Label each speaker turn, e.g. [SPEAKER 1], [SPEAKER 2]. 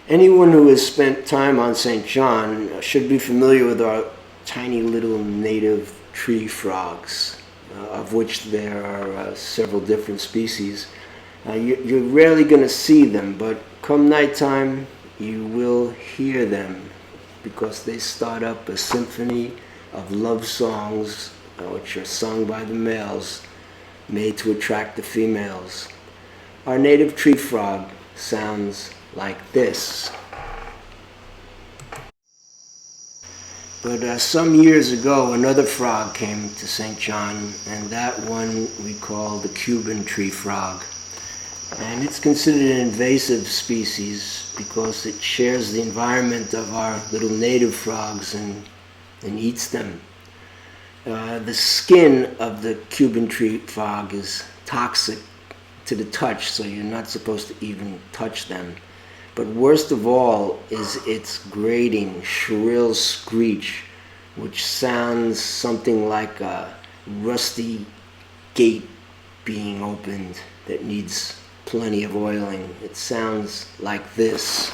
[SPEAKER 1] Anyone who has spent time on St. John should be familiar with our tiny little native tree frogs, of which there are several different species. You're rarely going to see them, but come nighttime, you will hear them because they start up a symphony of love songs, which are sung by the males, made to attract the females. Our native tree frog sounds like this. But some years ago, another frog came to St. John, and that one we call the Cuban tree frog. And it's considered an invasive species because it shares the environment of our little native frogs and eats them. The skin of the Cuban tree frog is toxic to the touch, so you're not supposed to even touch them. But worst of all is its grating, shrill screech, which sounds something like a rusty gate being opened that needs plenty of oiling. It sounds like this.